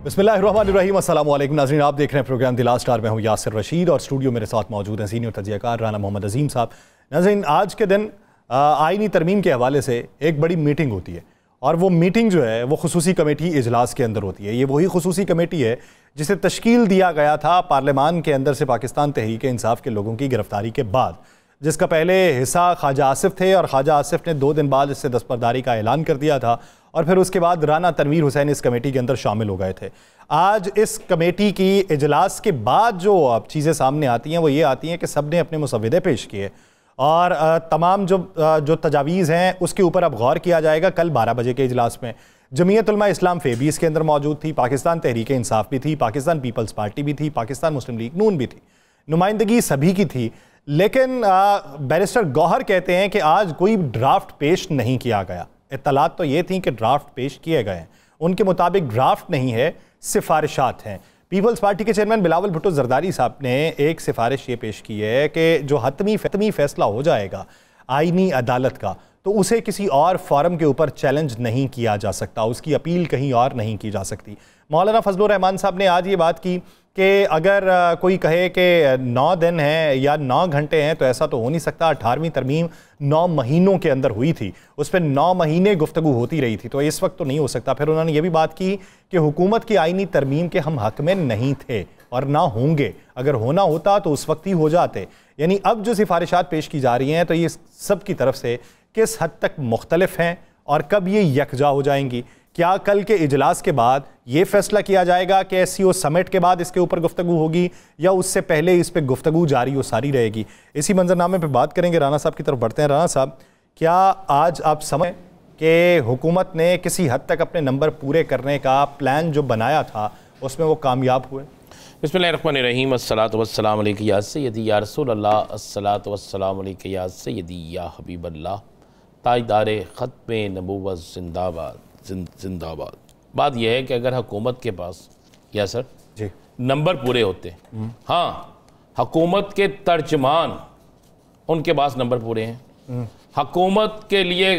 बिस्मिल्लाहिर्रहमानिर्रहीम, अस्सलाम वालेकुम नाज़रीन, आप देख रहे हैं प्रोग्राम द लास्ट आवर। मैं हूं यासिर रशीद और स्टूडियो मेरे साथ मौजूद हैं सीनियर तज्ज़ियाकार राना मोहम्मद अजीम साहब। नाज़रीन, आज के दिन आईनी तरमीम के हवाले से एक बड़ी मीटिंग होती है और वो मीटिंग जो है वो खुसूसी कमेटी इजलास के अंदर होती है। ये वही खुसूसी कमेटी है जिसे तश्कील दिया गया था पार्लियामान के अंदर से पाकिस्तान तहरीक इंसाफ के लोगों की गिरफ्तारी के बाद, जिसका पहले हिस्सा ख्वाजा आसिफ थे और ख्वाजा आसिफ ने 2 दिन बाद इससे दस्तबरदारी का ऐलान कर दिया था और फिर उसके बाद राना तनवीर हुसैन इस कमेटी के अंदर शामिल हो गए थे। आज इस कमेटी की इजलास के बाद जो अब चीज़ें सामने आती हैं वो ये आती हैं कि सब ने अपने मुसव्विदे पेश किए और तमाम जो तजावीज़ हैं उसके ऊपर अब गौर किया जाएगा। कल 12 बजे के इजलास में जमीयत उलमा इस्लाम फे इसके अंदर मौजूद थी, पाकिस्तान तहरीक इंसाफ भी थी, पाकिस्तान पीपल्स पार्टी भी थी, पाकिस्तान मुस्लिम लीग नून भी थी, नुमाइंदगी सभी की थी। लेकिन बैरिस्टर गौहर कहते हैं कि आज कोई ड्राफ्ट पेश नहीं किया गया। इत्तलात तो ये थी कि ड्राफ्ट पेश किए गए हैं, उनके मुताबिक ड्राफ्ट नहीं है, सिफारिशात हैं। पीपल्स पार्टी के चेयरमैन बिलावल भुट्टो जरदारी साहब ने एक सिफारिश ये पेश की है कि जो हतमी फैसला हो जाएगा आईनी अदालत का, तो उसे किसी और फॉरम के ऊपर चैलेंज नहीं किया जा सकता, उसकी अपील कहीं और नहीं की जा सकती। मौलाना फजलुर रहमान साहब ने आज ये बात की कि अगर कोई कहे कि 9 दिन हैं या 9 घंटे हैं तो ऐसा तो हो नहीं सकता। 18वीं तरमीम 9 महीनों के अंदर हुई थी, उस पर 9 महीने गुफ्तगू होती रही थी, तो इस वक्त तो नहीं हो सकता। फिर उन्होंने ये भी बात की कि हुकूमत की आईनी तरमीम के हम हक में नहीं थे और ना होंगे, अगर होना होता तो उस वक्त ही हो जाते। यानी अब जो सिफारिशात पेश की जा रही हैं तो ये सब की तरफ से किस हद तक मुख्तलिफ हैं और कब ये यकजा हो जाएंगी। क्या कल के इजलास के बाद ये फैसला किया जाएगा कि SCO समिट के बाद इसके ऊपर गुफ्तगू होगी या उससे पहले इस पर गुफ्तगू जारी और सारी रहेगी? इसी मंजरनामे पे बात करेंगे। राना साहब की तरफ बढ़ते हैं। राना साहब, क्या आज आप समझ कि हुकूमत ने किसी हद तक अपने नंबर पूरे करने का प्लान जो बनाया था उसमें वो कामयाब हुए? बिस्मिल्लाहिर्रहमानिर्रहीम, अस्सलातु वस्सलामु अलैका या सय्यदी या रसूल अल्लाह, अस्सलातु वस्सलामु अलैका या सय्यदी या हबीब अल्लाह, ताजदारे ख़त्मे नबूवत जिंदाबाद जिंदाबाद। बात यह है कि अगर हुकूमत के पास या सर जी नंबर पूरे होते, हाँ हुकूमत के तर्जमान उनके पास नंबर पूरे हैं, हुकूमत के लिए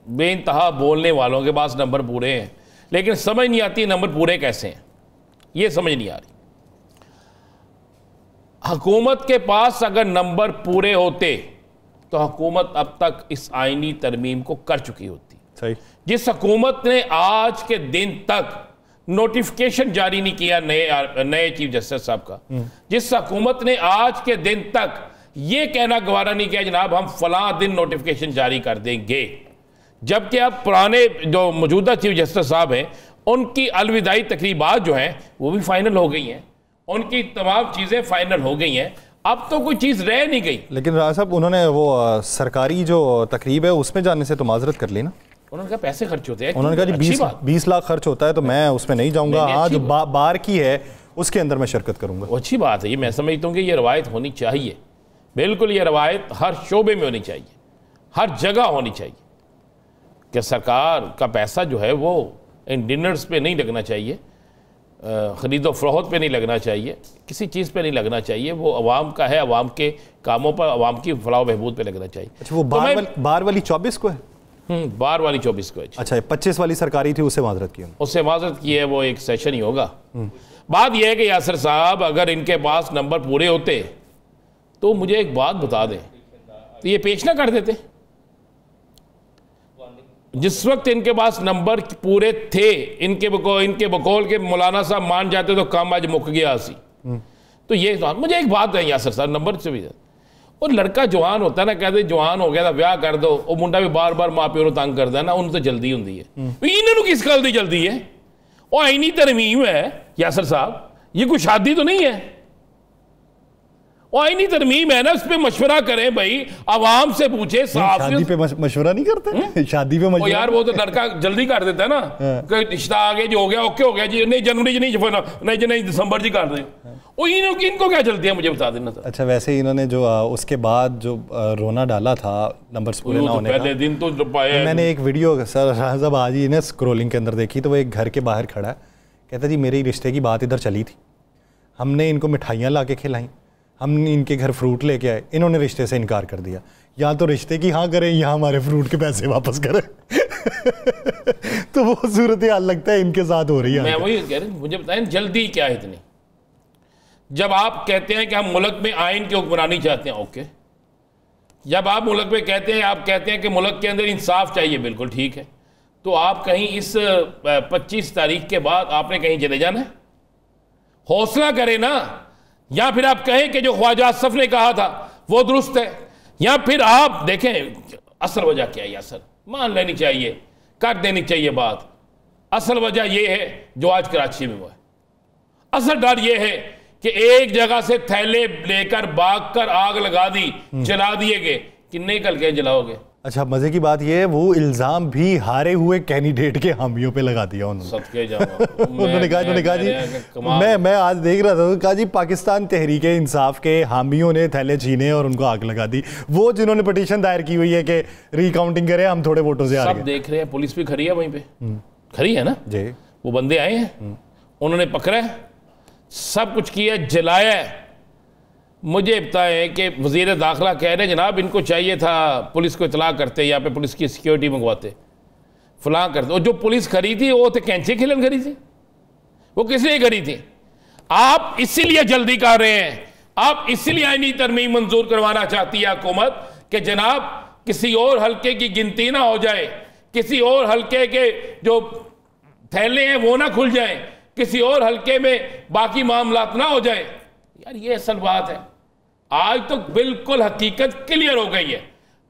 बेइंतहा बोलने वालों के पास नंबर पूरे हैं, लेकिन समझ नहीं आती नंबर पूरे कैसे हैं, ये समझ नहीं आ रही। हुकूमत के पास अगर नंबर पूरे होते तो हुकूमत अब तक इस आईनी तरमीम को कर चुकी होती। सही। जिस हुकूमत ने आज के दिन तक नोटिफिकेशन जारी नहीं किया नए चीफ जस्टिस साहब का, जिस हुकूमत ने आज के दिन तक ये कहना गवारा नहीं किया जनाब हम फलां दिन नोटिफिकेशन जारी कर देंगे, जबकि अब पुराने जो मौजूदा चीफ जस्टिस साहब हैं उनकी अलविदाई तकरीबात जो हैं वो भी फाइनल हो गई हैं, उनकी तमाम चीज़ें फाइनल हो गई हैं, अब तो कोई चीज़ रह नहीं गई। लेकिन राजा साहब, उन्होंने वो सरकारी जो तकरीब है उसमें जाने से तो माजरत कर ली ना। उन्होंने कहा पैसे खर्च होते हैं, उन्होंने कहा जी 20 लाख खर्च होता है तो मैं उसमें नहीं जाऊंगा। हाँ, जो बार की है उसके अंदर मैं शिरकत करूंगा। अच्छी बात है, ये मैं समझता हूँ कि ये रवायत होनी चाहिए, बिल्कुल ये रवायत हर शोबे में होनी चाहिए, हर जगह होनी चाहिए कि सरकार का पैसा जो है वो इन डिनर्स पे नहीं लगना चाहिए, ख़रीदो फरोख्त पे नहीं लगना चाहिए, किसी चीज़ पे नहीं लगना चाहिए, वो अवाम का है, अवाम के कामों पर, अवाम की फलाह बहबूद पे लगना चाहिए। अच्छा, वो बार वाली 24 को है? बार वाली 24 को है। अच्छा, 25 वाली सरकारी थी, उससे माजरत की? उससे माजरत की है, वो एक सेशन ही होगा। बात यह है कि यासिर साहब अगर इनके पास नंबर पूरे होते तो मुझे एक बात बता दें, तो ये पेश ना कर देते। जिस वक्त इनके पास नंबर पूरे थे, इनके बकौल के मौलाना साहब मान जाते तो काम आज मुक गया सी। तो ये मुझे एक बात है यासिर साहब, नंबर से भी और लड़का जवान होता है ना, कहते जवान हो गया था ब्याह कर दो, वो मुंडा भी बार बार माँ प्यो तंग करता है ना, उन्हें तो जल्दी होंगी है। इन्होंने किस गल की जल्दी है? वो आईनी तरमीम है यासिर साहब, ये कोई शादी तो नहीं है, वो आईनी तरमीम है ना, उस पर मशवरा करें भाई, आवाम से पूछे। शादी पे मशवरा नहीं करते? शादी पे मशवरा यार, वो तो लड़का जल्दी कर देता है ना, कोई रिश्ता आ गया जी, हो गया ओके हो गया जी, नहीं जनवरी नहीं दिसंबर जी कर दें। वो इनको क्या जल्दी है मुझे बता देना था। अच्छा, वैसे इन्होंने जो उसके बाद जो रोना डाला था नंबर पूरे ना होने का, पहले दिन तो मैंने एक वीडियो सर साहब आज ही स्क्रोलिंग के अंदर देखी, तो वो एक घर के बाहर खड़ा है, कहता जी मेरे रिश्ते की बात इधर चली थी, हमने इनको मिठाइयाँ ला के खिलाई, हम इनके घर फ्रूट लेके आए, इन्होंने रिश्ते से इनकार कर दिया। या तो रिश्ते की हाँ करें या हमारे फ्रूट के पैसे वापस करें। तो वो सूरत हाल लगता है इनके साथ हो रही है। मैं वही कह रहा हूं, मुझे बताएं जल्दी क्या है इतनी। जब आप कहते हैं कि हम मुल्क में आइन की हुक्मरानी चाहते हैं, ओके। जब आप मुल्क में कहते हैं, आप कहते हैं कि मुल्क के अंदर इंसाफ चाहिए, बिल्कुल ठीक है। तो आप कहीं इस 25 तारीख के बाद आपने कहीं चले जाना है? हौसला करें ना। या फिर आप कहें कि जो ख्वाजा असफ ने कहा था वो दुरुस्त है, या फिर आप देखें असल वजह क्या है। असल मान लेनी चाहिए, कर देनी चाहिए बात। असल वजह यह है जो आज कराची में हुआ है। असल डर यह है कि एक जगह से थैले लेकर भागकर आग लगा दी, जला दिए गए। किन्ने कल के जलाओगे? अच्छा, मजे की बात यह है वो इल्जाम भी हारे हुए कैंडिडेट के हामियों पे लगा दिया उन्होंने। सदके जाओ। उन्होंने कहा जी, मैं आज देख रहा था, कहा जी पाकिस्तान तहरीक इंसाफ के हामियों ने थैले छीने और उनको आग लगा दी। वो जिन्होंने पिटीशन दायर की हुई है कि रिकाउंटिंग करें, हम थोड़े वोटों से सब देख रहे हैं। पुलिस भी खड़ी है वहीं पे, खड़ी है ना जी। वो बंदे आए हैं, उन्होंने पकड़ा है, सब कुछ किया, जलाया है। मुझे बताएं कि वज़ीर दाखिला कह रहे हैं जनाब इनको चाहिए था पुलिस को इतला करते, यहाँ पे पुलिस की सिक्योरिटी मंगवाते, फलां करते। और जो पुलिस खड़ी थी वो तो कैंची खिलन खड़ी थी, वो किस लिए खड़ी थी? आप इसीलिए जल्दी कर रहे हैं, आप इसीलिए आईनी तरमीम मंजूर करवाना चाहती है हुकूमत कि जनाब किसी और हल्के की गिनती ना हो जाए, किसी और हल्के के जो थैले हैं वो ना खुल जाए, किसी और हल्के में बाकी मामलात ना हो जाए। यार ये असल बात है। आज तो बिल्कुल हकीकत क्लियर हो गई है।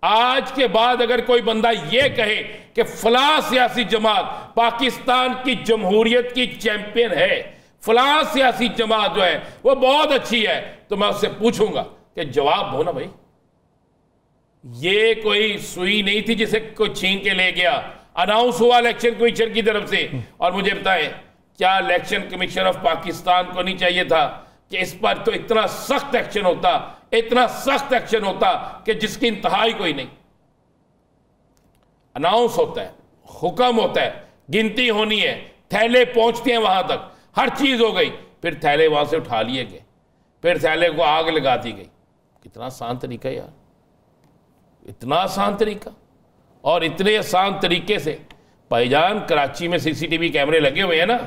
आज के बाद अगर कोई बंदा ये कहे कि फलां सियासी जमात पाकिस्तान की जमहूरियत की चैंपियन है, फलां सियासी जमात जो है वो बहुत अच्छी है, तो मैं उससे पूछूंगा कि जवाब दो ना भाई। ये कोई सुई नहीं थी जिसे कोई छीन के ले गया। अनाउंस हुआ इलेक्शन कमीशन की तरफ से। और मुझे बताएं, क्या इलेक्शन कमीशन ऑफ पाकिस्तान को नहीं चाहिए था कि इस पर तो इतना सख्त एक्शन होता, इतना सख्त एक्शन होता कि जिसकी इंतहाई कोई नहीं। अनाउंस होता है, हुक्म होता है, गिनती होनी है, थैले पहुंचते हैं वहां तक, हर चीज हो गई, फिर थैले वहां से उठा लिए गए, फिर थैले को आग लगा दी गई। कितना आसान तरीका यार, इतना आसान तरीका। और इतने आसान तरीके से भाईजान कराची में सीसीटीवी कैमरे लगे हुए हैं ना,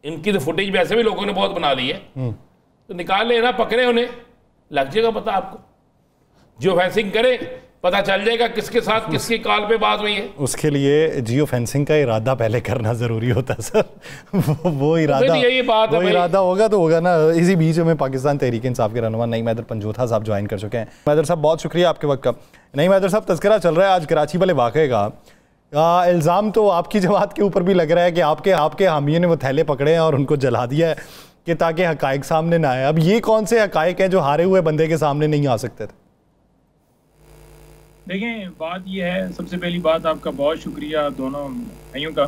इनकी तो फुटेज वैसे भी लोगों ने बहुत बना ली है, तो निकाल लेना, पकड़े उन्हें, लग जाएगा पता आपको। जियो फेंसिंग करे, पता चल जाएगा किसके साथ किसकी कॉल पे बात हुई है। उसके लिए जियो फेंसिंग का इरादा पहले करना जरूरी होता है सर। वो इरादा, यही बात है, वो इरादा होगा तो होगा ना। इसी बीच में पाकिस्तान तहरीक इंसाफ के रहनुमा नईम हैदर पंजोथा साहब ज्वाइन कर चुके हैं। हैदर साहब बहुत शुक्रिया आपके वक्त का। नईम हैदर साहब, तज़किरा चल रहा है आज कराची वाले वाक़े का। इल्ज़ाम तो आपकी जमात के ऊपर भी लग रहा है कि आपके हामियों ने वो थैले पकड़े हैं और उनको जला दिया है कि ताकि हकायक सामने ना आए। अब ये कौन से हकायक हैं जो हारे हुए बंदे के सामने नहीं आ सकते थे? देखें, बात यह है, सबसे पहली बात आपका बहुत शुक्रिया दोनों भाइयों का।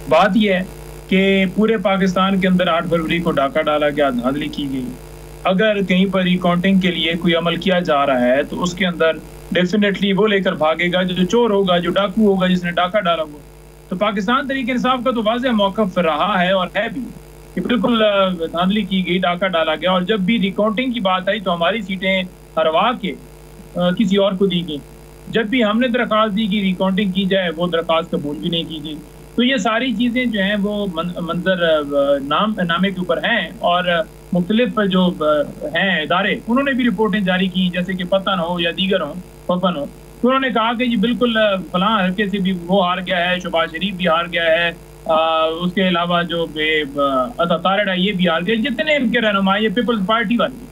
बात यह है कि पूरे पाकिस्तान के अंदर 8 फरवरी को डाका डाला गया, धांधली की गई। अगर कहीं पर रिकाउंटिंग के लिए कोई अमल किया जा रहा है तो उसके अंदर डेफिनेटली वो लेकर भागेगा जो चोर होगा, जो डाकू होगा, जिसने डाका डाला हुआ। तो पाकिस्तान तहरीक इंसाफ का तो वाज़ेह मौक़िफ़ रहा है और है भी कि बिल्कुल धांधली की गई, डाका डाला गया। और जब भी रिकाउंटिंग की बात आई तो हमारी सीटें हरवा के किसी और को दी गई। जब भी हमने दरख्वास्त दी कि रिकाउंटिंग की जाए, वो दरख्वास्त कबूल भी नहीं की गई। तो ये सारी चीज़ें जो हैं वो मंजर नामे के ऊपर हैं। और मुख्तलिफ जो हैं इदारे, उन्होंने भी रिपोर्टें जारी की, जैसे कि पतन हो या दीगर हो, पपन हो। तो उन्होंने कहा कि जी बिल्कुल फलां हल्के से भी वो हार गया है, शहबाज शरीफ भी हार गया है, उसके अलावा जो तारड़ है ये भी हार गया, जितने इनके रहनुमा ये पीपल्स पार्टी वाले।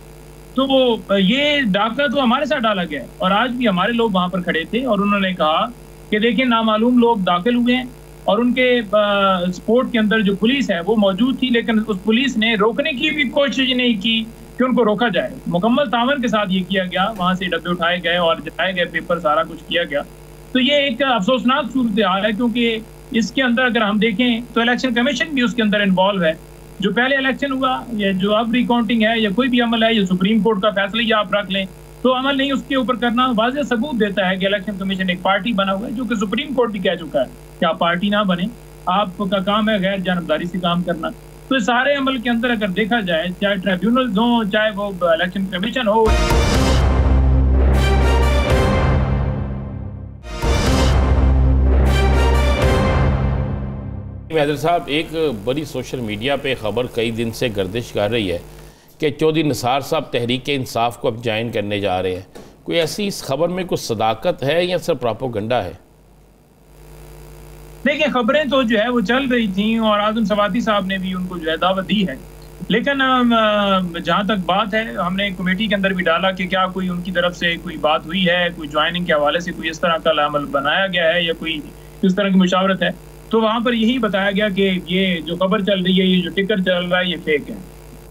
तो ये डाका तो हमारे साथ डाला गया है और आज भी हमारे लोग वहाँ पर खड़े थे और उन्होंने कहा कि देखिए नामालूम लोग दाखिल हुए हैं और उनके सपोर्ट के अंदर जो पुलिस है वो मौजूद थी, लेकिन उस पुलिस ने रोकने की भी कोशिश नहीं की कि उनको रोका जाए। मुकम्मल तावन के साथ ये किया गया, वहाँ से डब्बे उठाए गए और जलाए गए, पेपर सारा कुछ किया गया। तो ये एक अफसोसनाक सूरत हाल है, क्योंकि इसके अंदर अगर हम देखें तो इलेक्शन कमीशन भी उसके अंदर इन्वॉल्व है। जो पहले इलेक्शन हुआ या जो अब रिकाउंटिंग है या कोई भी अमल है, या सुप्रीम कोर्ट का फैसला या आप रख लें, तो अमल नहीं उसके ऊपर करना वाज़ेह सबूत देता है कि इलेक्शन कमीशन एक पार्टी बना हुआ है, जो कि सुप्रीम कोर्ट भी कह चुका है कि आप पार्टी ना बने, आपका काम है गैर जानबदारी से काम करना। तो सारे अमल के अंदर अगर देखा जाए, चाहे ट्रिब्यूनल हो, चाहे वो इलेक्शन कमीशन हो, हैदर साहब, एक बड़ी सोशल मीडिया पे खबर कई दिन से गर्दिश कर रही है कि चौधरी निसार साहब तहरीक इंसाफ को अब ज्वाइन करने जा रहे हैं। कोई ऐसी इस खबर में कुछ सदाकत है या सिर्फ प्रोपेगेंडा है? देखिए, खबरें तो जो है वो चल रही थी और आजम सवाती साहब ने भी उनको जो है दावत दी है, लेकिन जहाँ तक बात है, हमने कमेटी के अंदर भी डाला कि क्या कोई उनकी तरफ से कोई बात हुई है, कोई ज्वाइनिंग के हवाले से कोई इस तरह का अमल बनाया गया है या कोई इस तरह की मुशावरत है। तो वहाँ पर यही बताया गया कि ये जो खबर चल रही है, ये जो टिकर चल रहा है, ये फेक है।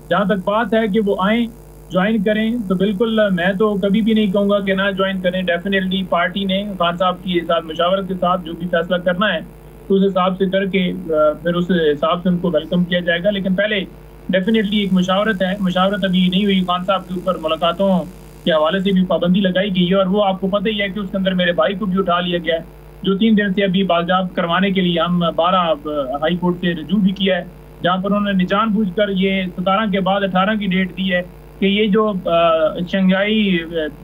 जहाँ तक बात है कि वो आए ज्वाइन करें, तो बिल्कुल मैं तो कभी भी नहीं कहूँगा कि ना ज्वाइन करें। डेफिनेटली पार्टी ने खान साहब की साथ मुशावरत के साथ जो भी फैसला करना है तो उस हिसाब से करके फिर उस हिसाब से उनको वेलकम किया जाएगा। लेकिन पहले डेफिनेटली एक मुशावरत है, मुशावरत अभी नहीं हुई। खान साहब के ऊपर मुलाकातों के हवाले से भी पाबंदी लगाई गई है और वो आपको पता ही है कि उसके अंदर मेरे भाई को भी उठा लिया गया है, जो 3 दिन से अभी बाज़ाब्त करवाने के लिए हम 12 हाई कोर्ट से रजू भी किया है, जहाँ पर उन्होंने जानबूझकर ये 17 के बाद 18 की डेट दी है कि ये जो शंघाई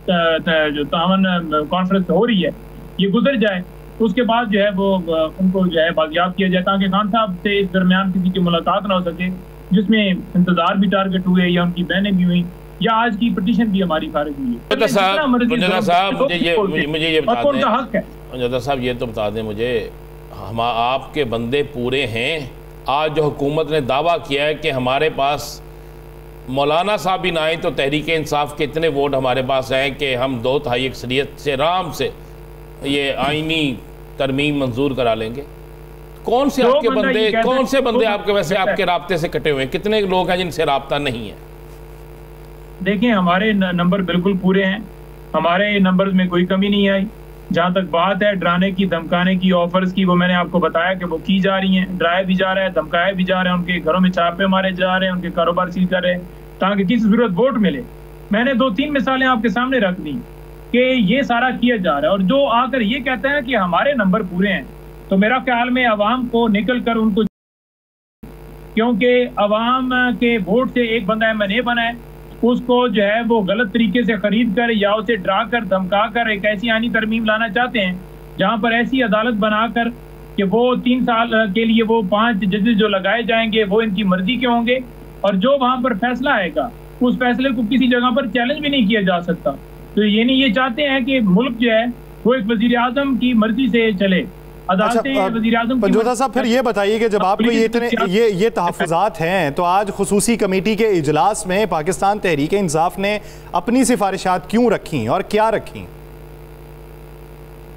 जो तावन कॉन्फ्रेंस हो रही है ये गुजर जाए, उसके बाद जो है वो उनको जो है बाजियाब किया जाए, ताकि खान साहब से इस दरमियान किसी की मुलाकात ना हो सके, जिसमें इंतजार भी टारगेट हुए या उनकी बहनें भी हुई या आज की पिटीशन भी हमारी खारिज हुई है। मुझे ये बता दें, हक है मंजूदा साहब, ये तो बता दें मुझे, हम आपके बंदे पूरे हैं। आज जो हुकूमत ने दावा किया है कि हमारे पास मौलाना साहब भी ना आए तो तहरीक इंसाफ के इतने वोट हमारे पास हैं कि हम 2/3 अक्सरियत से आराम से ये आईनी तरमीम मंजूर करा लेंगे। कौन से आपके बंदे आपके वैसे आपके राब्ते से कटे हुए हैं? कितने लोग हैं जिनसे राब्ता नहीं है? देखिए, हमारे नंबर बिल्कुल पूरे हैं, हमारे नंबर्स में कोई कमी नहीं आई। जहाँ तक बात है डराने की, धमकाने की, ऑफर्स की, वो मैंने आपको बताया कि वो की जा रही हैं। डराया भी जा रहा है, धमकाया भी जा रहे हैं, उनके घरों में छापे मारे जा रहे हैं, उनके कारोबार सील कर रहे हैं ताकि किसी जरूरत वोट मिले। मैंने 2-3 मिसालें आपके सामने रख दी कि ये सारा किया जा रहा है। और जो आकर ये कहते हैं कि हमारे नंबर पूरे हैं, तो मेरा ख्याल में अवाम को निकल कर उनको, क्योंकि अवाम के वोट से एक बंदा MNA बना है, उसको जो है वो गलत तरीके से खरीद कर या उसे डरा कर धमका कर एक ऐसी आईनी तरमीम लाना चाहते हैं जहां पर ऐसी अदालत बनाकर कि वो 3 साल के लिए वो 5 जजेस जो लगाए जाएंगे वो इनकी मर्जी के होंगे और जो वहां पर फैसला आएगा उस फैसले को किसी जगह पर चैलेंज भी नहीं किया जा सकता। तो ये नहीं, ये चाहते हैं कि मुल्क जो है वो एक वजीर आजम की मर्जी से चले। पंजोता साहब, फिर ये बताइए कि जब आपको ये तहफ़्फ़ुज़ात हैं तो आज खुसूसी कमेटी के इजलास में पाकिस्तान तहरीक इंसाफ ने अपनी सिफारिशात क्यों रखी और क्या रखी?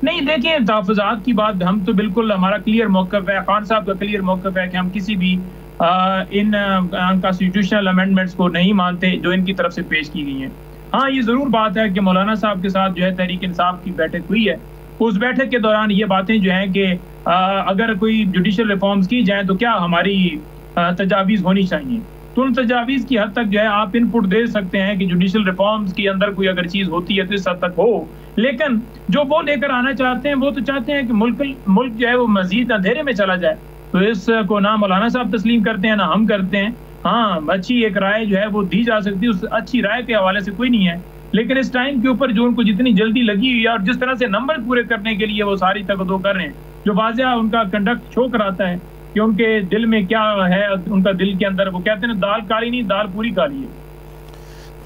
नहीं, देखिए, तहफ़्फ़ुज़ात की बात हम तो बिल्कुल, हमारा क्लियर मौक़िफ़ है, खान साहब का क्लियर मौक़िफ़ है कि हम किसी भी इन अनकॉन्स्टिट्यूशनल अमेंडमेंट्स को नहीं मानते जो इनकी तरफ से पेश की गई हैं। हाँ, ये ज़रूर बात है कि मौलाना साहब के साथ जो है तहरीक इंसाफ की बैठक हुई है। उस बैठक के दौरान ये बातें जो हैं कि अगर कोई जुडिशल रिफॉर्म्स की जाएं तो क्या हमारी तजावीज़ होनी चाहिए। तो उन तजावीज़ की हद तक जो है आप इनपुट दे सकते हैं कि जुडिशल रिफॉर्म्स के अंदर कोई अगर चीज़ होती है तो इस हद तक हो, लेकिन जो वो लेकर आना चाहते हैं वो तो चाहते हैं कि मुल्क जो है वो मजीद अंधेरे में चला जाए। तो इसको ना मौलाना साहब तस्लीम करते हैं ना हम करते हैं। हाँ, अच्छी एक राय जो है वो दी जा सकती है, उस अच्छी राय के हवाले से कोई नहीं है, लेकिन इस टाइम के ऊपर जो उनको जितनी जल्दी लगी हुई है और जिस तरह से नंबर पूरे करने के लिए वो सारी तकदो कर रहे हैं, जो वाज़ेह उनका कंडक्ट शो कराता है कि उनके दिल में क्या है, उनका दिल के अंदर, वो कहते हैं दाल काली नहीं, दाल पूरी काली है।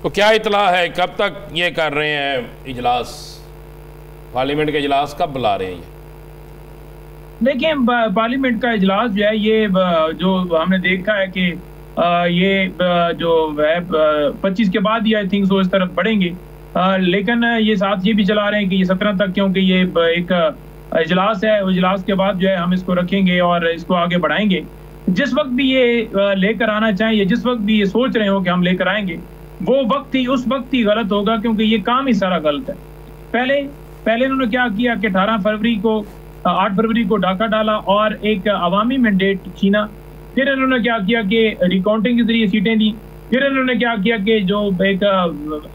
तो क्या इतला है, कब तक ये कर रहे हैं इजलास, पार्लियामेंट का इजलास कब बुला रहे हैं ये? देखिए, पार्लियामेंट का इजलास जो है ये जो हमने देखा है कि ये जो है 25 के बाद ही आई थिंक सो इस तरफ बढ़ेंगे, लेकिन ये साथ ये भी चला रहे हैं कि ये 17 तक, क्योंकि ये एक इजलास है, इजलास के बाद जो है हम इसको रखेंगे और इसको आगे बढ़ाएंगे। जिस वक्त भी ये लेकर आना चाहिए, जिस वक्त भी ये सोच रहे हो कि हम लेकर आएंगे, वो वक्त ही उस वक्त ही गलत होगा, क्योंकि ये काम ही सारा गलत है। पहले इन्होंने क्या किया कि 8 फरवरी को डाका डाला और एक अवामी मैंडेट छीना। फिर इन्होंने क्या किया कि रिकाउंटिंग के जरिए सीटें दी। फिर इन्होंने क्या किया कि जो एक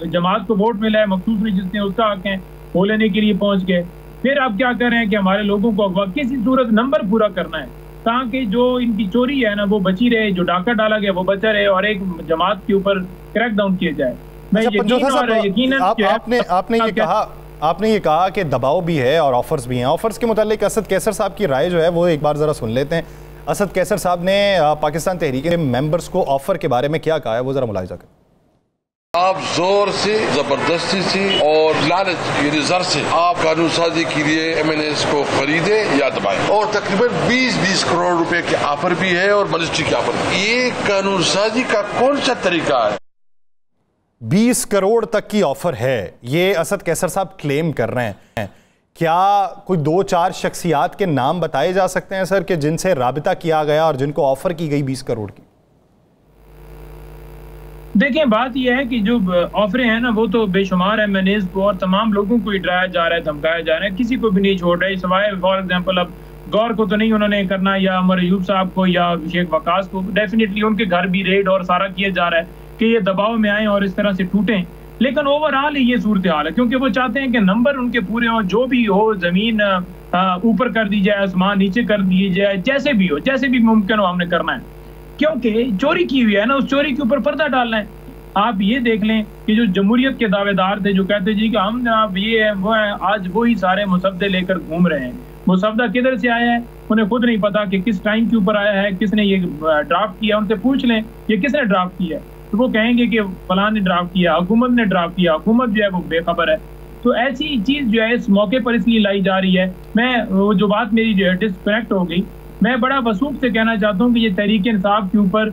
जमात को वोट मिला है मखसूस में, जिसने उसका हक है, वो लेने के लिए पहुंच गए। फिर आप क्या कर रहे हैं कि हमारे लोगों को अगवा किसी सूरत नंबर पूरा करना है ताकि जो इनकी चोरी है ना वो बची रहे, जो डाका डाला गया वो बचा रहे और एक जमात के ऊपर क्रैकडाउन किया जाए। आपने ये कहा कि दबाव भी है और ऑफर्स भी हैं। ऑफर्स के मुतालिक असद कैसर साहब की राय जो है वो एक बार ज़रा सुन लेते हैं। असद कैसर साहब ने पाकिस्तान तहरीक के मेंबर्स को ऑफर के बारे में क्या कहा है, वो जरा मुलाहिजा करें। आप जोर से, जबरदस्ती से और लालच यानी ज़र से आप कानून साजी के लिए MNAs को खरीदे या दबाएं, और तकरीबन 20-20 करोड़ रुपए के ऑफर भी है और मिनिस्ट्री के ऑफर। ये कानून साजी का कौन सा तरीका है? 20 करोड़ तक की ऑफर है, ये असद कैसर साहब क्लेम कर रहे हैं। क्या कोई 2-4 शख्सियात के नाम बताए जा सकते हैं सर कि जिनसे राबिता किया गया और जिनको ऑफर की गई 20 करोड़ की? देखिए, बात यह है कि जो ऑफरें हैं ना, वो तो बेशुमार है। MNAs को और तमाम लोगों को ही डराया जा रहा है, धमकाया जा रहा है, किसी को भी नहीं छोड़ रहे। सवाए फॉर एग्जांपल अब गौर को तो नहीं उन्होंने करना, या उमर अयूब साहब को या शेख वकास को, डेफिनेटली उनके घर भी रेड और सारा किया जा रहा है कि ये दबाव में आए और इस तरह से टूटें। लेकिन ओवरऑल ये सूरत हाल है, क्योंकि वो चाहते हैं कि नंबर उनके पूरे हों, जो भी हो, जमीन ऊपर कर दी जाए, आसमान नीचे कर दिए जाए, जैसे भी हो, जैसे भी मुमकिन हो हमने करना है, क्योंकि चोरी की हुई है ना, उस चोरी के ऊपर पर्दा डालना है। आप ये देख लें कि जो जमहूरियत के दावेदार थे, जो कहते जी कि हम आप ये है वो है, आज वही सारे मुसद्दे लेकर घूम रहे हैं। मुसद्दा किधर से आया है उन्हें खुद नहीं पता कि किस टाइम के ऊपर आया है, किसने ये ड्राफ्ट किया। उनसे पूछ लें ये किसने ड्राफ्ट किया है, तो वो कहेंगे कि फलां ने ड्राफ्ट किया, हुकूमत ने ड्राफ्ट किया। हुकूमत जो है वो बेखबर है। तो ऐसी चीज़ जो है इस मौके पर इसलिए लाई जा रही है। मैं जो बात मेरी डिस्कनेक्ट हो गई, मैं बड़ा वसूख से कहना चाहता हूँ कि ये तहरीक इंसाफ के ऊपर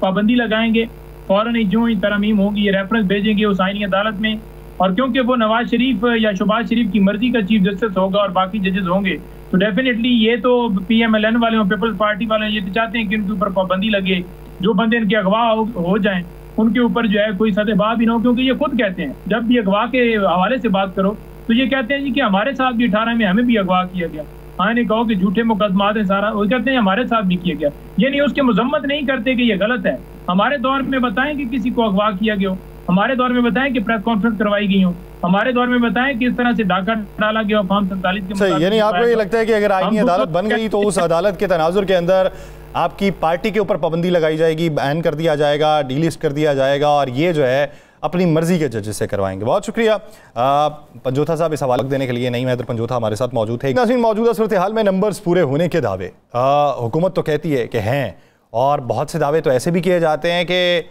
पाबंदी लगाएंगे, फ़ौरन ही जो ही तरमीम होगी ये रेफरेंस भेजेंगे उस आईनी अदालत में। और क्योंकि वो नवाज शरीफ या शहबाज शरीफ की मर्जी का चीफ जस्टिस होगा और बाकी जजेस होंगे, तो डेफिनेटली ये तो PMLN वाले और पीपल्स पार्टी वाले ये तो चाहते हैं कि इनके ऊपर पाबंदी लगे, जो बंदे इनके अगवा हो जाएं उनके ऊपर जो है कोई सदेबाब भी ना हो। क्योंकि ये खुद कहते हैं, जब भी अगवा के हवाले से बात करो तो ये कहते हैं जी कि हमारे साथ भी 18 में हमें भी अगवा किया गया। हाँ, नहीं कहो कि झूठे मुकदमात है सारा, वो कहते हैं हमारे साथ भी किया गया। ये नहीं उसके मजम्मत नहीं करते कि ये गलत है। हमारे दौर में बताएं कि किसी को अगवा किया गया हो, हमारे दौर में बताएं कि प्रेस कॉन्फ्रेंस करवाई गई हो, हमारे दौर में बताएं कि इस तरह से डाका डाला गया फॉर्म 47 के मुताबिक। यानी आपको ये लगता है कि अगर आईनी अदालत बन गई तो उस अदालत के तनाजुर के अंदर आपकी पार्टी के ऊपर पाबंदी लगाई जाएगी, बैन कर दिया जाएगा, डीलिस्ट कर दिया जाएगा, और ये जो है अपनी मर्जी के जजेस से करवाएंगे। बहुत शुक्रिया पंजोथा साहब इस हवाले देने के लिए। नहीं मैदर पंजोथा हमारे साथ मौजूद है। नाज़रीन, मौजूदा सूरत हाल में नंबर्स पूरे होने के दावे हुकूमत तो कहती है कि हैं, और बहुत से दावे तो ऐसे भी किए जाते हैं कि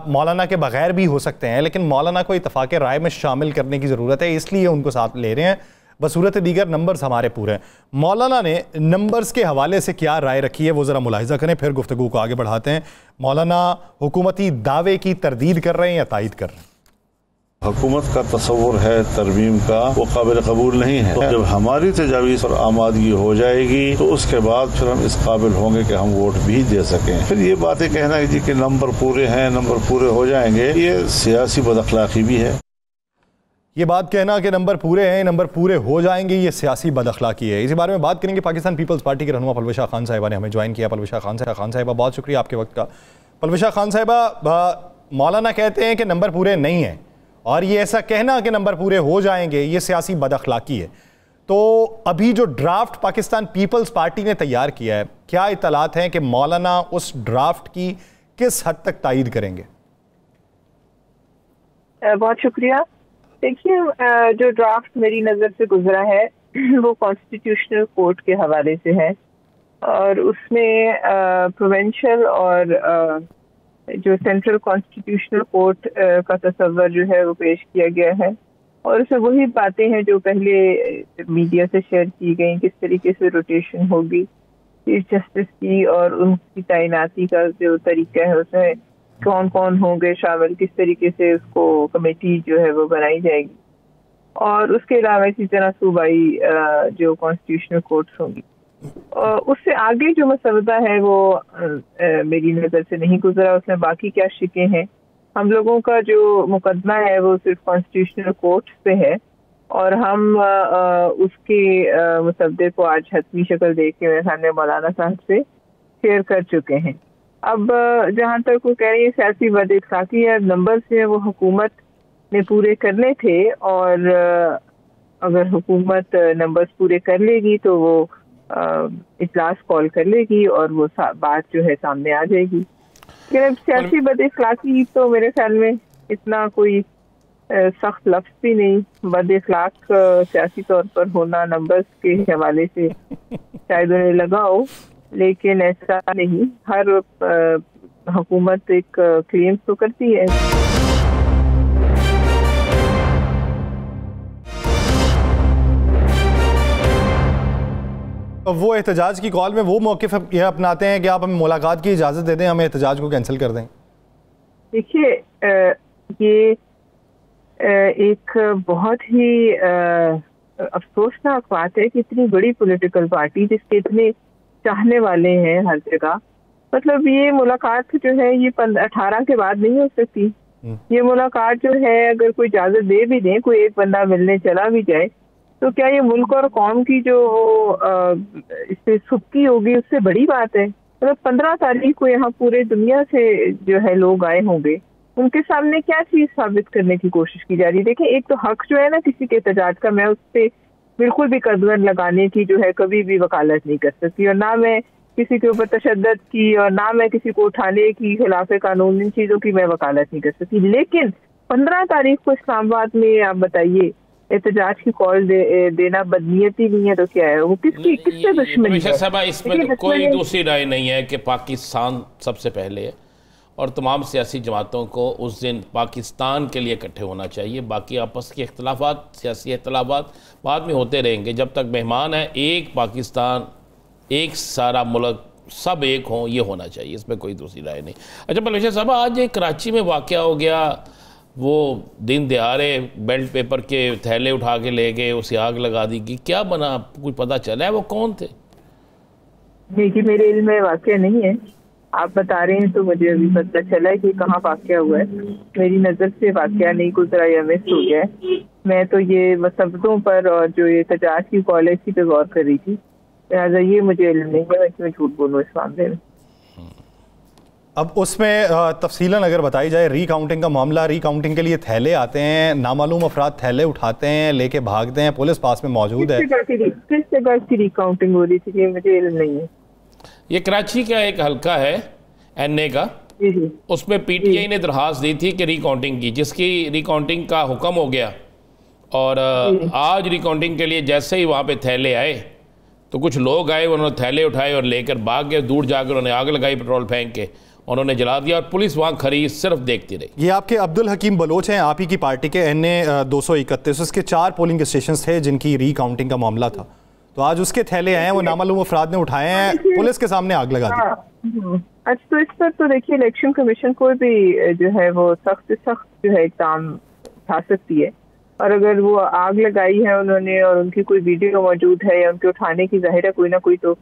मौलाना के बगैर भी हो सकते हैं, लेकिन मौलाना को इत्तफाक़ राय में शामिल करने की ज़रूरत है, इसलिए उनको साथ ले रहे हैं। बसूरत दीगर नंबर्स हमारे पूरे हैं। मौलाना ने नंबर्स के हवाले से क्या राय रखी है वो ज़रा मुलाहिजा करें, फिर गुफ्तगू को आगे बढ़ाते हैं। मौलाना हुकूमती दावे की तरदीद कर रहे हैं या तायद कर रहे हैं? हुकूमत का तस्वुर है तरमीम का, वो काबिल कबूल नहीं है। जब हमारी तजावीज़ और आमादगी हो जाएगी तो उसके बाद फिर हम इस काबिल होंगे कि हम वोट भी दे सकें। फिर ये बातें कहना है जी कि नंबर पूरे हैं, नंबर पूरे हो जाएंगे, ये सियासी बदअखलाक़ी भी है। ये बात कहना कि नंबर पूरे हैं, नंबर पूरे हो जाएंगे, ये सियासी बदअखलाक़ी है। इसी बारे में बात करेंगे। पाकिस्तान पीपल्स पार्टी के रहनुमा पलविशा खान साहिबा ने हमें ज्वाइन किया। पलविशा खान साहिबा बहुत शुक्रिया आपके वक्त का। पलविशा खान साहिबा, मौलाना कहते हैं कि नंबर पूरे नहीं हैं, और ये ऐसा कहना कि नंबर पूरे हो जाएंगे ये सियासी बदअखलाक़ी है। तो अभी जो ड्राफ्ट पाकिस्तान पीपल्स पार्टी ने तैयार किया है, क्या इत्तलात हैं कि मौलाना उस ड्राफ्ट की किस हद तक तायद करेंगे? बहुत शुक्रिया। देखिए, जो ड्राफ्ट मेरी नज़र से गुजरा है वो कॉन्स्टिट्यूशनल कोर्ट के हवाले से है, और उसमें प्रोविंशियल और जो सेंट्रल कॉन्स्टिट्यूशनल कोर्ट का तस्वर जो है वो पेश किया गया है, और उसमें वही बातें हैं जो पहले मीडिया से शेयर की गई, किस तरीके से रोटेशन होगी चीफ जस्टिस की, और उनकी तैनाती का जो तरीका है उसमें कौन कौन होंगे शामिल, किस तरीके से उसको कमेटी जो है वो बनाई जाएगी, और उसके अलावा इसी तरह सूबाई जो कॉन्स्टिट्यूशनल कोर्ट्स होंगी। उससे आगे जो मसवदा है वो मेरी नज़र से नहीं गुजरा। उसमें बाकी क्या शिकें हैं, हम लोगों का जो मुकदमा है वो सिर्फ कॉन्स्टिट्यूशनल कोर्ट्स पे है, और हम उसके मसवदे को आज हतमी शक्ल दे के मेरे सामने मौलाना साहब से शेयर कर चुके हैं। अब जहाँ तक वो कह रही है सियासी बदअखलाक़ी है, नंबर से वो हुकूमत ने पूरे करने थे, और अगर हुकूमत नंबर्स पूरे कर लेगी तो वो इजलास कॉल कर लेगी और वो बात जो है सामने आ जाएगी। लेकिन अब सियासी बदअखलाक़ी तो मेरे ख्याल में इतना कोई सख्त लफ्ज़ भी नहीं। बदअखलाक़ सियासी तौर पर होना नंबर्स के हवाले से शायद उन्हें लगा हो, लेकिन ऐसा नहीं, हर हुकूमत एक क्लेम्स तो करती है। वो एहतजाज की कॉल में वो मौक़िफ़ यह अपनाते हैं कि आप हमें मुलाकात की इजाज़त दे दें, हमें एहतजाज को कैंसिल कर दें। देखिए, ये एक बहुत ही अफसोसनाक बात है कि इतनी बड़ी पॉलिटिकल पार्टी जिसके इतने चाहने वाले हैं हर जगह, मतलब ये मुलाकात जो है ये 18 के बाद नहीं हो सकती। ये मुलाकात जो है अगर कोई इजाज़त दे भी दे, कोई एक बंदा मिलने चला भी जाए, तो क्या ये मुल्क और कौम की जो इससे सुबकी होगी उससे बड़ी बात है? मतलब 15 तारीख को यहाँ पूरे दुनिया से जो है लोग आए होंगे, उनके सामने क्या चीज साबित करने की कोशिश की जा रही है? देखिए, एक तो हक जो है ना किसी के एहतजाज का, मैं उस पर बिल्कुल भी कदम लगाने की जो है कभी भी वकालत नहीं कर सकती, और ना मैं किसी के ऊपर तशद्दुद की और ना मैं किसी को उठाने की खिलाफ कानून, इन चीजों की मैं वकालत नहीं कर सकती। लेकिन 15 तारीख को इस्लामाबाद में आप बताइए एहतजाज की कॉल देना बदनीयती नहीं है तो क्या है? वो किससे दुश्मनी है? इसमें तो कोई दूसरी राय नहीं है कि पाकिस्तान सबसे पहले है और तमाम सियासी जमातों को उस दिन पाकिस्तान के लिए इकट्ठे होना चाहिए। बाकी आपस के इख्तलाफात, सियासी इख्तलाफात बाद में होते रहेंगे। जब तक मेहमान है, एक पाकिस्तान, एक सारा मुल्क, सब एक हों, ये होना चाहिए, इसमें कोई दूसरी राय नहीं। अच्छा परवेश साहब, आज एक कराची में वाक़या हो गया, वो दिन दिहाड़े बेल्ट पेपर के थैले उठा के ले गए, उसे आग लगा दी गई, क्या बना, कुछ पता चला है वो कौन थे? देखिए, मेरे इल्म में वाक़या नहीं है, आप बता रहे हैं तो मुझे अभी पता चला है कि कहाँ वाक़या हुआ है। मेरी नज़र से वाक़या नहीं गुजरा या मिस हो गया है। मैं तो ये मसबतों पर और जो ये एहतजाज की पॉलिसी पे गौर कर रही थी, लिहाजा ये मुझे इल्म नहीं है, मैं झूठ बोलूँ इस मामले में। अब उसमें तफसीलन अगर बताई जाए, रीकाउंटिंग का मामला, रीकाउंटिंग के लिए थैले आते हैं, नामालूम अफराद थैले उठाते हैं, लेके भागते हैं, पुलिस पास में मौजूद है। किस जगह की रीकाउंटिंग हो रही थी ये मुझे इल्म नहीं है। ये कराची का एक हल्का है NA का, उसमें PTI ने दरखास्त दी थी कि रीकाउंटिंग की, जिसकी रीकाउंटिंग का हुक्म हो गया, और आज रीकाउंटिंग के लिए जैसे ही वहाँ पे थैले आए तो कुछ लोग आए, उन्होंने थैले उठाए और लेकर भाग गए। दूर जाकर उन्होंने आग लगाई, पेट्रोल फेंक के उन्होंने जला दिया, और पुलिस वहाँ खड़ी सिर्फ देखती रही। ये आपके अब्दुल हकीम बलोच हैं, आप ही की पार्टी के NA 231, उसके 4 पोलिंग स्टेशन थे जिनकी रीकाउंटिंग का मामला था, तो आज उसके थैले आए हैं, वो नामालूम अफराद ने उठाए हैं, पुलिस के सामने आग लगा दी। अच्छा, तो इस पर तो देखिए इलेक्शन कमीशन कोई भी जो है वो सख्त जो है इक़दाम उठा सकती है, और अगर वो आग लगाई है उन्होंने और उनकी कोई वीडियो मौजूद है या उनके उठाने की जाहिर है कोई ना कोई तो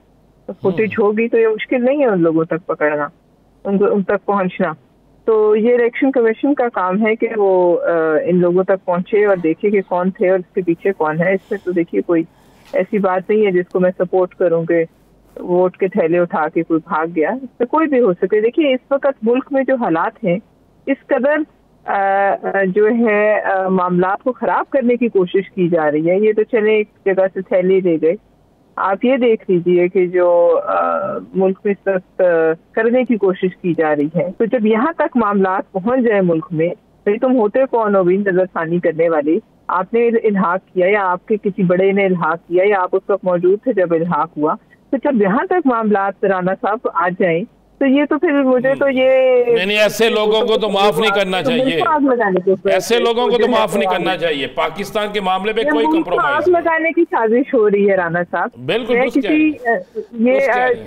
फुटेज होगी, तो ये मुश्किल नहीं है उन लोगों तक पकड़ना, उन तक पहुंचना। तो ये इलेक्शन कमीशन का काम है कि वो इन लोगों तक पहुंचे और देखे कि कौन थे और इसके पीछे कौन है। इसमें तो देखिए कोई ऐसी बात नहीं है जिसको मैं सपोर्ट करूं कि वोट के थैले उठा के कोई भाग गया, इसमें कोई भी हो सके। देखिए, इस वक्त मुल्क में जो हालात हैं, इस कदर जो है मामला को खराब करने की कोशिश की जा रही है। ये तो चले एक जगह से थैले ले गए, आप ये देख लीजिए कि जो मुल्क में इस वक्त करने की कोशिश की जा रही है, तो जब यहाँ तक मामला पहुँच जाए मुल्क में, भाई तुम होते कौन हो भी नजरसानी करने वाले? आपने इल्हाक किया या आपके किसी बड़े ने इल्हाक किया या आप उस वक्त मौजूद थे जब इल्हाक हुआ? तो जब यहाँ तक मामला राना साहब आ जाए तो ये तो फिर मुझे तो ये नहीं, ऐसे लोगों को तो माफ नहीं करना चाहिए, ऐसे लोगों को तो माफ नहीं करना चाहिए। पाकिस्तान के मामले पे कोई कंप्रोमाइज, आग लगाने की साजिश हो रही है राना साहब। बिल्कुल, ये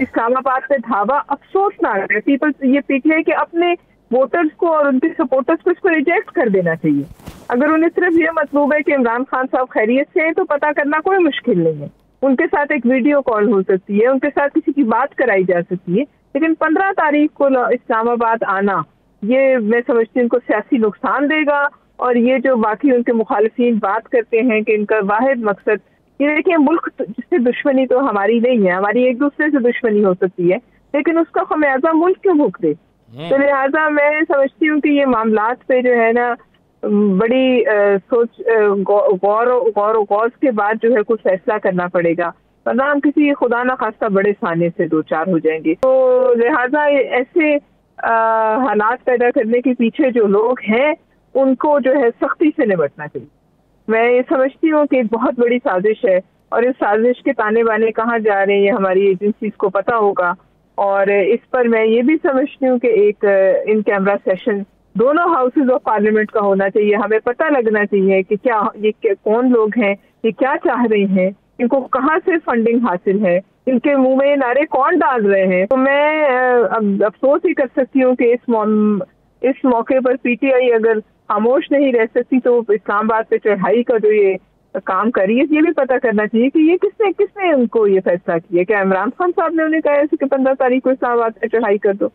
इस्लामाबाद पे धावा अफसोसनाक है। ये PTI के अपने वोटर्स को और उनके सपोर्टर्स को इसको रिजेक्ट कर देना चाहिए। अगर उन्हें सिर्फ ये मतलब है कि इमरान खान साहब खैरियत से हैं तो पता करना कोई मुश्किल नहीं है, उनके साथ एक वीडियो कॉल हो सकती है, उनके साथ किसी की बात कराई जा सकती है। लेकिन 15 तारीख को इस्लामाबाद आना, ये मैं समझती हूँ इनको सियासी नुकसान देगा। और ये जो बाकी उनके मुखालिफिन बात करते हैं कि इनका वाहिद मकसद, ये देखिए मुल्क जिससे दुश्मनी तो हमारी नहीं है, हमारी एक दूसरे से दुश्मनी हो सकती है, लेकिन उसका खमियाजा मुल्क क्यों भुगते? तो लिहाजा मैं समझती हूँ कि ये मामलात पे जो है ना बड़ी गौर के बाद जो है कुछ फैसला करना पड़ेगा, वरना हम किसी खुदा ना खास्ता बड़े साने से दो चार हो जाएंगे। तो लिहाजा ऐसे हालात पैदा करने के पीछे जो लोग हैं उनको जो है सख्ती से निपटना चाहिए। मैं ये समझती हूँ कि एक बहुत बड़ी साजिश है और इस साजिश के ताने बाने कहाँ जा रहे हैं ये हमारी एजेंसीज को पता होगा। और इस पर मैं ये भी समझती हूँ कि एक इन कैमरा सेशन दोनों हाउसेज ऑफ पार्लियामेंट का होना चाहिए। हमें पता लगना चाहिए कि क्या ये कौन लोग हैं, ये क्या चाह रहे हैं, इनको कहाँ से फंडिंग हासिल है, इनके मुंह में ये नारे कौन डाल रहे हैं। तो मैं अब अफसोस ही कर सकती हूँ कि इस मौके पर पीटीआई अगर खामोश नहीं रह सकती तो इस्लामाबाद पे चढ़ाई का जो ये काम करी है, ये भी पता करना चाहिए कि ये किसने उनको ये फैसला किया। क्या इमरान खान साहब ने उन्हें कहा कि 15 तारीख को इस्लामाबाद पे चढ़ाई कर दो?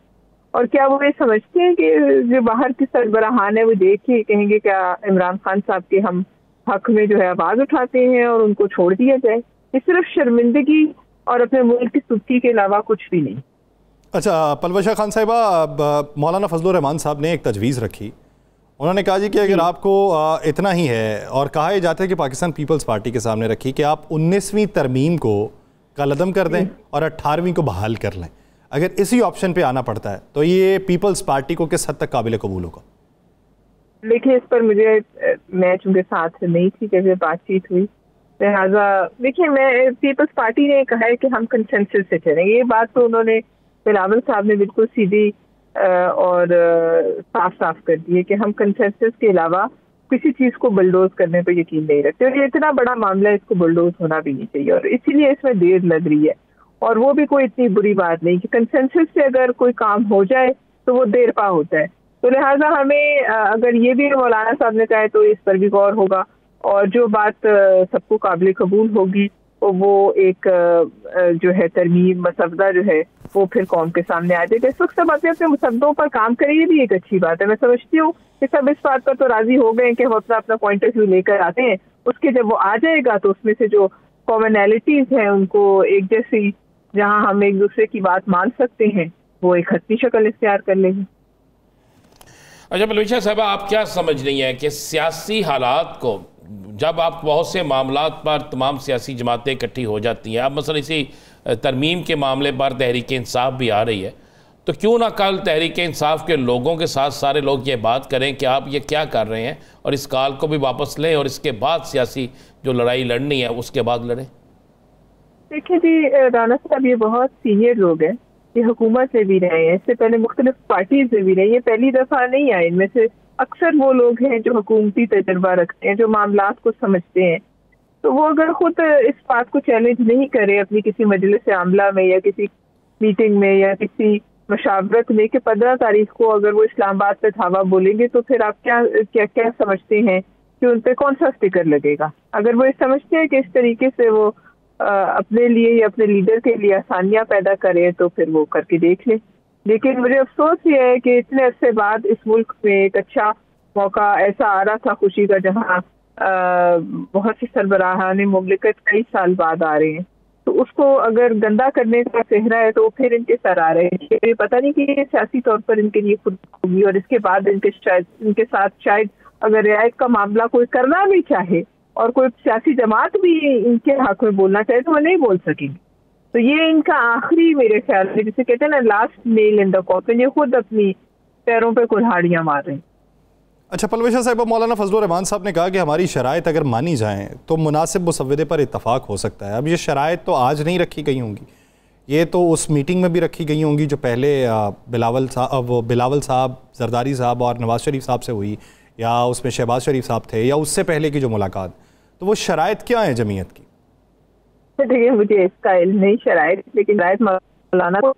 और क्या वो ये समझते हैं कि जो बाहर की सरबराहान है वो देख के कहेंगे क्या इमरान खान साहब के हम हक में जो है आवाज उठाते हैं और उनको छोड़ दिया जाए? ये सिर्फ शर्मिंदगी और अपने मुल्क की सुर्खी के अलावा कुछ भी नहीं। अच्छा पलवशा खान साहिबा, मौलाना फजलुर रहमान साहब ने एक तजवीज़ रखी। उन्होंने कहा जी कि अगर आपको इतना ही है, और कहा यह जाता है कि पाकिस्तान पीपल्स पार्टी के सामने रखी कि आप 19वीं तरमीम को कलअदम कर दें और 18वीं को बहाल कर लें, अगर इसी ऑप्शन पे आना पड़ता है तो ये पीपल्स पार्टी को किस हद तक काबिल कबूल होगा? देखिए, इस पर मुझे मैं चूंकि साथ नहीं थी जब बातचीत हुई, लिहाजा देखिए मैं पीपल्स पार्टी ने कहा है कि हम कंसेंसस से चलेंगे। ये बात तो उन्होंने बिलावल साहब ने बिल्कुल सीधी और साफ साफ कर दी है कि हम कंसेंसस के अलावा किसी चीज को बुलडोज करने पर यकीन नहीं रखते, और ये इतना बड़ा मामला है, इसको बुलडोज होना भी नहीं चाहिए, और इसीलिए इसमें देर लग रही है। और वो भी कोई इतनी बुरी बात नहीं कि कंसेंसस से अगर कोई काम हो जाए तो वो देर पा होता है। तो लिहाजा हमें अगर ये भी मौलाना साहब ने कहा तो इस पर भी गौर होगा, और जो बात सबको काबिल कबूल होगी तो वो एक जो है तरमीम मसवदा जो है वो फिर कौम के सामने आ जाएगा। इस वक्त सब अपने मसवदों पर काम करें, ये भी एक अच्छी बात है। मैं समझती हूँ कि सब इस बात पर तो राजी हो गए कि हम अपना पॉइंट ऑफ व्यू लेकर आते हैं, उसके जब वो आ जाएगा तो उसमें से जो कॉमनैलिटीज हैं उनको एक जैसी, जहाँ हम एक दूसरे की बात मान सकते हैं, वो एक हतमी शक्ल इख्तियार कर लेंगे। अच्छा पलवशा साहब, आप क्या समझ रही हैं कि सियासी हालात को जब आप बहुत से मामलात पर तमाम सियासी जमातें इकट्ठी हो जाती हैं, अब मसलन इसी तरमीम के मामले पर तहरीक इंसाफ भी आ रही है, तो क्यों ना कल तहरीक इंसाफ के लोगों के साथ सारे लोग ये बात करें कि आप ये क्या कर रहे हैं, और इस कॉल को भी वापस लें और इसके बाद सियासी जो लड़ाई लड़नी है उसके बाद लड़ें। देखिए जी राना साहब, ये बहुत सीनियर लोग हैं, ये हुकूमत में भी रहे हैं, इससे पहले मुख्तलिफ पार्टीज में भी रहे, ये पहली दफा नहीं आए। इनमें से अक्सर वो लोग हैं जो हुकूमती तजर्बा रखते हैं, जो मामलात को समझते हैं। तो वो अगर खुद इस बात को चैलेंज नहीं करे अपनी किसी मजलिस आमला में या किसी मीटिंग में या किसी मशावरत में कि 15 तारीख को अगर वो इस्लामाबाद पे धावा बोलेंगे, तो फिर आप क्या समझते हैं कि उन पे कौन सा स्टिकर लगेगा? अगर वो समझते हैं कि इस तरीके से वो अपने लिए या अपने लीडर के लिए आसानियां पैदा करे, तो फिर वो करके देख ले। लेकिन मुझे अफसोस ये है कि इतने अरसे बाद इस मुल्क में एक अच्छा मौका ऐसा आ रहा था खुशी का, जहाँ बहुत से सरबराहान मुमलिकत कई साल बाद आ रहे हैं, तो उसको अगर गंदा करने का चेहरा है तो फिर इनके सर आ रहे हैं। ये पता नहीं कि ये सियासी तौर पर इनके लिए खुद होगी, और इसके बाद इनके साथ शायद अगर रियायत का मामला कोई करना भी चाहे और कोई सियासी जमात भी इनके हक में बोलना चाहे तो वो नहीं बोल सकेंगे। तो ये इनका आखिरी, मेरे ख्याल से जिसे कहते हैं ना last nail in the coffin, ये खुद अपनी पैरों पे कुल्हाड़ियां मार रहे हैं। अच्छा पलवशा साहिबा, मौलाना फजलुर रहमान साहब ने कहा कि हमारी शराइत अगर मानी जाएँ तो मुनासिब मुसव्वदे पर इत्तफाक हो सकता है। अब ये शराइत तो आज नहीं रखी गई होंगी, ये तो उस मीटिंग में भी रखी गई होंगी जो पहले बिलावल साहब, जरदारी साहब और नवाज शरीफ साहब से हुई, या उसमें शहबाज शरीफ साहब थे, या उससे पहले की जो मुलाकात। तो वो शराइत क्या है जमीयत की? देखिए, मुझे इसका इल्म नहीं शराइत, लेकिन रायत मौलाना को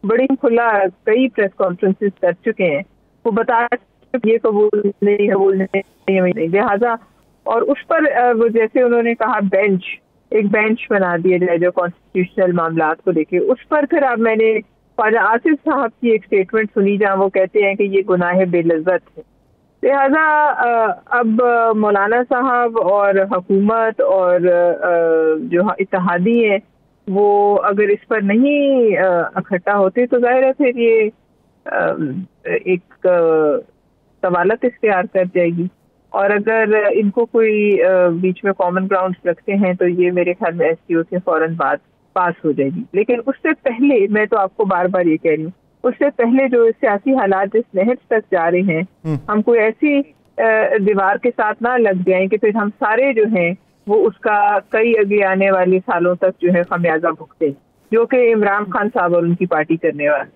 बड़ी खुला कई प्रेस कॉन्फ्रेंसेस कर चुके हैं, वो बता ये कबूल नहीं, लिहाजा और उस पर वो जैसे उन्होंने कहा एक बेंच बना दिया जाए जो कॉन्स्टिट्यूशनल मामलात को लेके, उस पर फिर अब मैंने ख्वाजा आसिफ साहब की एक स्टेटमेंट सुनी जहाँ वो कहते हैं कि ये गुनाह बेलज़्ज़त है। लिहाजा अब मौलाना साहब और हुकूमत और जो इत्तेहादी है वो अगर इस पर नहीं इकट्ठा होते तो जाहिर है फिर ये एक सवालत इख्तियार कर जाएगी, और अगर इनको कोई बीच में कॉमन ग्राउंड्स रखते हैं तो ये मेरे ख्याल में SCO से फौरन बात पास हो जाएगी। लेकिन उससे पहले मैं तो आपको बार बार ये कह रही हूँ, उससे पहले जो सियासी हालात जिस नहज तक जा रहे हैं, हम कोई ऐसी दीवार के साथ ना लग जाएं कि फिर हम सारे जो हैं वो उसका कई आगे आने वाले सालों तक जो है खमियाजा भुगते, जो कि इमरान खान साहब और उनकी पार्टी करने वाले।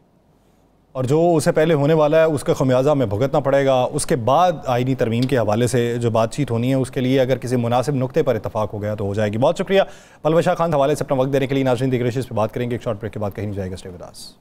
और जो उसे पहले होने वाला है उसका खमियाजा हमें भुगतना पड़ेगा। उसके बाद आईनी तरमीम के हवाले से जो बातचीत होनी है उसके लिए अगर किसी मुनासिब नुक्ते पर इतफाक हो गया तो हो जाएगी। बहुत शुक्रिया पलवशा खान हवाले से अपना वक्त देने के लिए। नाज़रीन देख रहे इस पर बात करेंगे एक शॉर्ट ब्रेक के बाद, कहीं नहीं जाएगा, स्टे विद अस।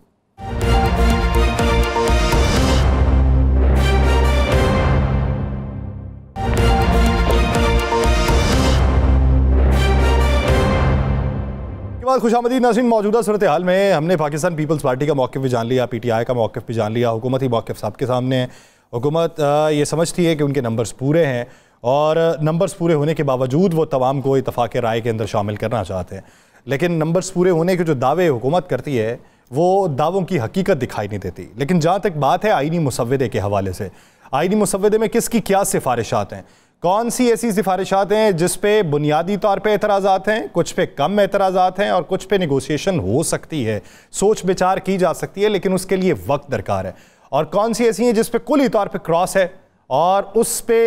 खुशामदीद नाज़रीन, मौजूदा सूरत हाल में हमने पाकिस्तान पीपल्स पार्टी का मौक़िफ़ भी जान लिया, PTI का मौक़िफ़ भी जान लिया, हुकूमती मौक़िफ़ सबके सामने है। हुकूमत ये समझती है कि उनके नंबर्स पूरे हैं और नंबर्स पूरे होने के बावजूद वो तमाम को इत्तफ़ाक़ राय के अंदर शामिल करना चाहते हैं, लेकिन नंबर्स पूरे होने के जो दावे हुकूमत करती है वो दावों की हकीकत दिखाई नहीं देती। लेकिन जहाँ तक बात है आईनी मुसव्वदे के हवाले से, आईनी मुसव्वदे में किसकी क्या सिफारिशात हैं, कौन सी ऐसी सिफारिशात हैं जिस पे बुनियादी तौर पे एतराज़ात हैं, कुछ पे कम एतराज़ात हैं और कुछ पे नेगोशिएशन हो सकती है, सोच विचार की जा सकती है, लेकिन उसके लिए वक्त दरकार है, और कौन सी ऐसी हैं जिस पे कुली तौर पे क्रॉस है और उस पे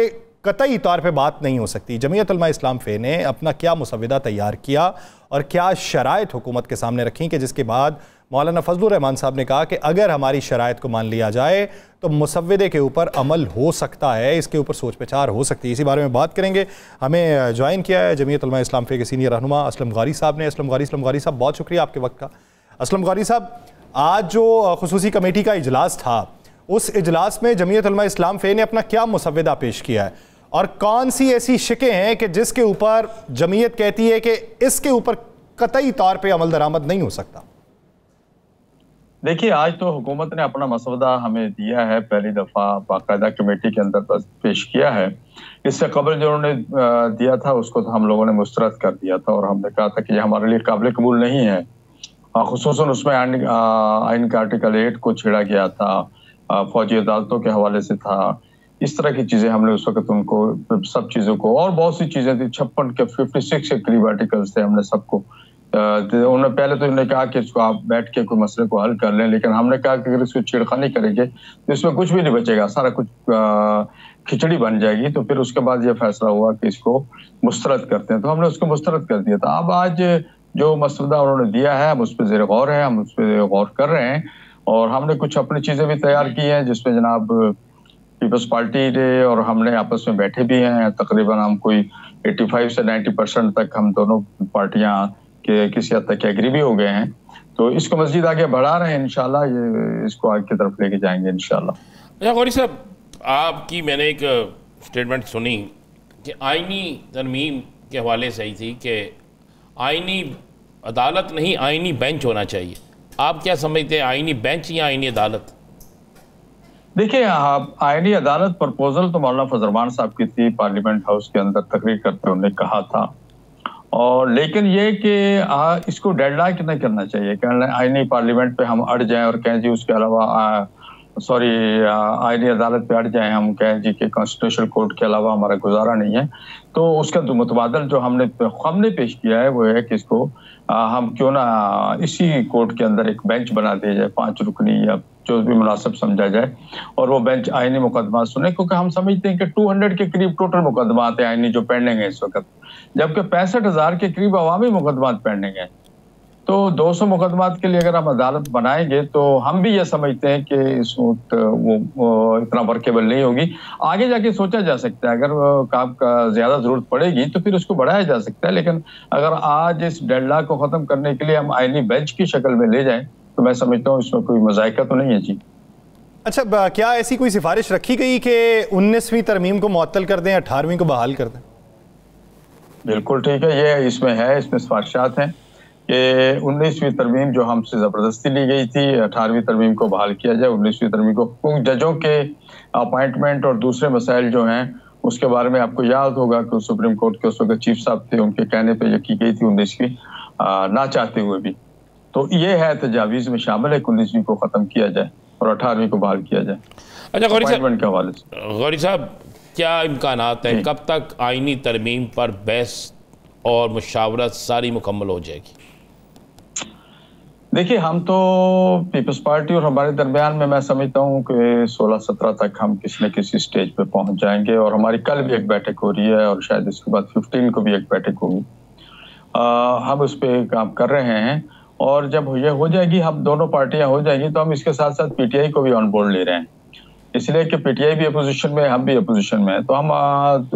कतई तौर पे बात नहीं हो सकती। जमीयत उलमा इस्लाम फ़े ने अपना क्या मुसव्वदा तैयार किया और क्या शराइत हुकूमत के सामने रखी कि जिसके बाद मौलाना फजलुर रहमान साहब ने कहा कि अगर हमारी शराइत को मान लिया जाए तो मुसव्वदे के ऊपर अमल हो सकता है, इसके ऊपर सोच विचार हो सकती है। इसी बारे में बात करेंगे। हमें ज्वाइन किया है जमीयत उलमा इस्लाम फ़े के सीनियर रहनुमा असलम गारी साहब ने। असलम गारी साहब, बहुत शुक्रिया आपके वक्त का। असलम गारी साहब, आज जो खुसूसी कमेटी का इजलास था उस इजलास में जमीयत उलमा इस्लाम फ़े ने अपना क्या मुसव्वदा पेश किया है और कौन सी ऐसी शिकें हैं कि जिसके ऊपर जमीयत कहती है कि इसके ऊपर कतई तौर पे अमल दरामद नहीं हो सकता? देखिए, आज तो हुकूमत ने अपना मसवदा हमें दिया है, पहली दफ़ा बाकायदा कमेटी के अंदर पेश किया है। इससे कबल जो उन्होंने दिया था उसको तो हम लोगों ने मुस्तरद कर दिया था और हमने कहा था कि ये हमारे लिए काबिल कबूल नहीं है। खुसूसन उसमें आइन के आर्टिकल 8 को छेड़ा गया था, फौजी अदालतों के हवाले से था, इस तरह की चीज़ें हमने उस वक्त उनको सब चीज़ों को, और बहुत सी चीज़ें थी, 56 के 56 के करीब आर्टिकल्स थे, हमने सबको उन्होंने पहले तो उन्होंने कहा कि इसको आप बैठ के कोई मसले को हल कर लें, लेकिन हमने कहा कि अगर इसको छेड़खानी करेंगे तो इसमें कुछ भी नहीं बचेगा, सारा कुछ खिचड़ी बन जाएगी। तो फिर उसके बाद ये फैसला हुआ कि इसको मुस्तरद करते हैं, तो हमने उसको मुस्तरद कर दिया था। अब आज जो मसवदा उन्होंने दिया है हम उस पर ज़ेर गौर है, हम उस पर गौर कर रहे हैं और हमने कुछ अपनी चीज़ें भी तैयार की हैं जिसमें जनाब पीपल्स पार्टी ने और हमने आपस में बैठे भी हैं। तकरीबन हम कोई 85 से 90% तक हम दोनों पार्टियां के किसी हद तक एग्री भी हो गए हैं, तो इसको मस्जिद आगे बढ़ा रहे हैं इंशाल्लाह, ये इसको आगे की तरफ लेके जाएंगे इंशाल्लाह। अच्छा गौरी साहब, आपकी मैंने एक स्टेटमेंट सुनी कि आईनी तरमीम के हवाले से ही थी कि आईनी अदालत नहीं आईनी बेंच होना चाहिए। आप क्या समझते हैं, आईनी बेंच या आईनी अदालत? देखिए, आईनी अदालत प्रपोजल तो मौलाना फजल रहमान साहब की थी, पार्लियामेंट हाउस के अंदर तकरीर करते उन्होंने कहा था, और लेकिन ये कि इसको डेडलाइन नहीं करना चाहिए कि आईनी पार्लियामेंट पे हम अड़ जाएं और कहें जी उसके अलावा आईनी अदालत पे अड़ जाएं, हम कहें जी कि कॉन्स्टिट्यूशनल कोर्ट के अलावा हमारा गुजारा नहीं है। तो उसका मुतबादल जो हमने पेश किया है वो है कि इसको हम क्यों ना इसी कोर्ट के अंदर एक बेंच बना दिया जाए, 5 रुकनी या जो भी मुनासिब समझा जाए, और वो बेंच आईनी मुकदमा सुने, क्योंकि हम समझते हैं कि 200 के करीब टोटल मुकदमा हैं आईनी जो पेंडिंग है इस वक्त, जबकि 65,000 के करीब अवामी मुकदमा पेंडिंग है। तो 200 मुकदमात के लिए अगर हम अदालत बनाएंगे तो हम भी ये समझते हैं कि इस वक्त वो इतना वर्केबल नहीं होगी। आगे जाके सोचा जा सकता है, अगर काम का ज्यादा जरूरत पड़ेगी तो फिर उसको बढ़ाया जा सकता है, लेकिन अगर आज इस डेडलॉक को खत्म करने के लिए हम आईनी बेंच की शक्ल में ले जाएं तो मैं समझता हूँ इसमें कोई मजायका तो नहीं है जी। अच्छा, क्या ऐसी कोई सिफारिश रखी गई कि 19वीं तरमीम को मुअत्तल कर दें, 18वीं को बहाल कर दें? बिल्कुल ठीक है, ये इसमें सिफारिशात हैं कि 19वीं तरमीम जो हमसे ज़बरदस्ती ली गई थी, 18वीं तरमीम को बहाल किया जाए, 19वीं तरमीम को जजों के अपॉइंटमेंट और दूसरे मसाइल जो हैं उसके बारे में आपको याद होगा कि सुप्रीम कोर्ट के उस वक्त चीफ साहब थे, उनके कहने पे ये की गई थी 19वीं ना चाहते हुए भी। तो ये है तजावीज़ में शामिल है कि 19वीं को ख़त्म किया जाए और 18वीं को बहाल किया जाए। अच्छा गौरी साहब, के हवाले से गौरी साहब क्या इम्कानात हैं, कब तक आईनी तरमीम पर बहस और मुशावरत सारी मुकम्मल हो जाएगी? देखिए, हम तो पीपल्स पार्टी और हमारे दरमियान में मैं समझता हूँ कि 16-17 तक हम किसी न किसी स्टेज पे पहुंच जाएंगे, और हमारी कल भी एक बैठक हो रही है और शायद इसके बाद 15 को भी एक बैठक होगी। हम उस पर काम कर रहे हैं, और जब ये हो जाएगी, हम दोनों पार्टियां हो जाएंगी, तो हम इसके साथ साथ पीटीआई को भी ऑन बोर्ड ले रहे हैं, इसलिए कि पीटीआई भी अपोजिशन में, हम भी अपोजिशन में है, तो हम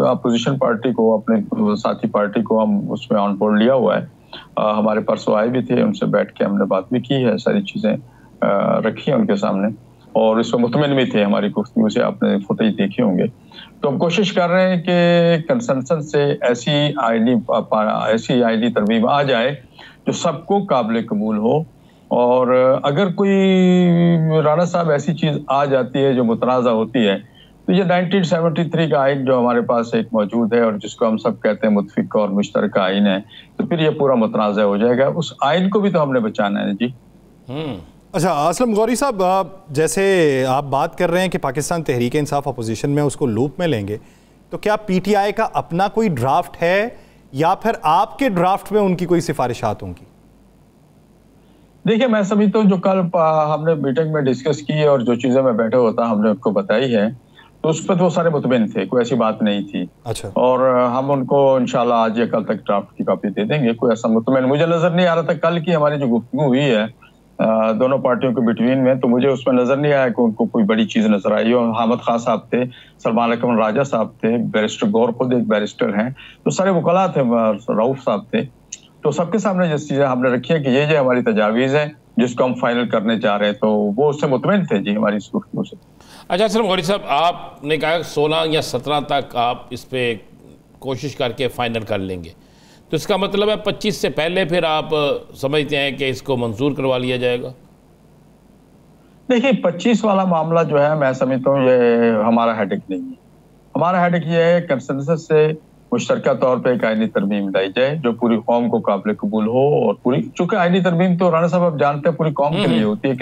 अपोजिशन पार्टी को, अपने साथी पार्टी को हम उसमें ऑन बोर्ड लिया हुआ है। हमारे परसों आए भी थे, उनसे बैठ के हमने बात भी की है, सारी चीजें रखी हैं उनके सामने, और इसमें मुतमिन भी थे हमारी गुफ्तगू से, आपने फुटेज देखे होंगे। तो हम कोशिश कर रहे हैं कि कंसेंसस से ऐसी आईनी तरमीम आ जाए जो सबको काबिल कबूल हो, और अगर कोई राणा साहब ऐसी चीज आ जाती है जो मुतनाज़ा होती है, तो ये 1973 का आइन जो हमारे पास एक मौजूद है और जिसको हम सब कहते हैं मुतफिक और मुश्तरका आइन है, तो फिर ये पूरा मुतनाज़ा हो जाएगा। उस आइन को भी तो हमने बचाना है जी। अच्छा असलम गौरी साहब, जैसे आप बात कर रहे हैं कि पाकिस्तान तहरीक इंसाफ अपोजिशन में उसको लूप में लेंगे, तो क्या पीटीआई का अपना कोई ड्राफ्ट है या फिर आपके ड्राफ्ट में उनकी कोई सिफारिशात होंगी? देखिए, मैं समझता हूँ जो कल हमने मीटिंग में डिस्कस की और जो चीजें मैं बैठे होता हमने उनको बताई है, तो उस पर तो वो सारे मुतमिन थे, कोई ऐसी बात नहीं थी। अच्छा। और हम उनको इंशाल्लाह आज या कल तक ड्राफ्ट की कॉपी दे देंगे। कोई ऐसा मुतमिन मुझे नजर नहीं आ रहा था। कल की हमारी जो गुफ्तगू हुई है दोनों पार्टियों के बिटवीन में, तो मुझे उसमें नजर नहीं आया कि उनको कोई बड़ी चीज नजर आई हो। हामिद खान साहब थे, सलमान अकमल राजा साहब थे, बैरिस्टर गौर खुद एक बैरिस्टर हैं, तो सारे वकला थे, रऊफ साहब थे, तो सबके सामने जिस चीजें हमने रखी है कि ये जो हमारी तजावीज है जिसको हम फाइनल करने जा रहे हैं, तो वो उससे मुतमिन थे जी हमारी इस गुफ्तगू से। अच्छा सर गौरी साहब, आपने कहा 16 या 17 तक आप इस पे कोशिश करके फाइनल कर लेंगे, तो इसका मतलब है 25 से पहले फिर आप समझते हैं कि इसको मंजूर करवा लिया जाएगा? देखिए, 25 वाला मामला जो है मैं समझता हूँ ये हमारा हेडेक नहीं है। हमारा हेडेक ये है कंसेंसस से मुश्तरका तौर पर एक आईनी तरमीम लाई जाए जो पूरी कौम को काबिल कबूल हो, और पूरी, चूंकि आईनी तरमीम तो राणा साहब आप जानते हैं पूरी कौम के लिए होती है,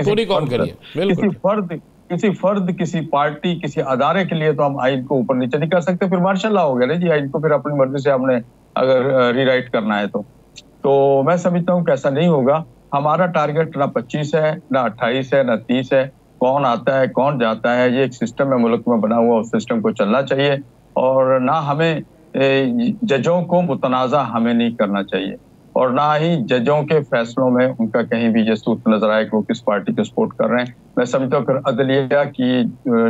किसी फर्द, किसी पार्टी, किसी अदारे के लिए तो हम आइन को ऊपर नीचे नहीं कर सकते। फिर मार्शल लॉ हो गया ना जी, आइन को फिर अपनी मर्जी से हमने अगर रीराइट करना है तो मैं समझता हूँ कि ऐसा नहीं होगा। हमारा टारगेट ना 25 है, ना 28 है, ना 30 है। कौन आता है कौन जाता है, ये एक सिस्टम है मुल्क में बना हुआ, उस सिस्टम को चलना चाहिए, और ना हमें जजों को मुतनाज़ा हमें नहीं करना चाहिए, और ना ही जजों के फैसलों में उनका कहीं भी ये सूरत नजर आए कि वो किस पार्टी को सपोर्ट कर रहे हैं। मैं समझता हूँ फिर अदलिया की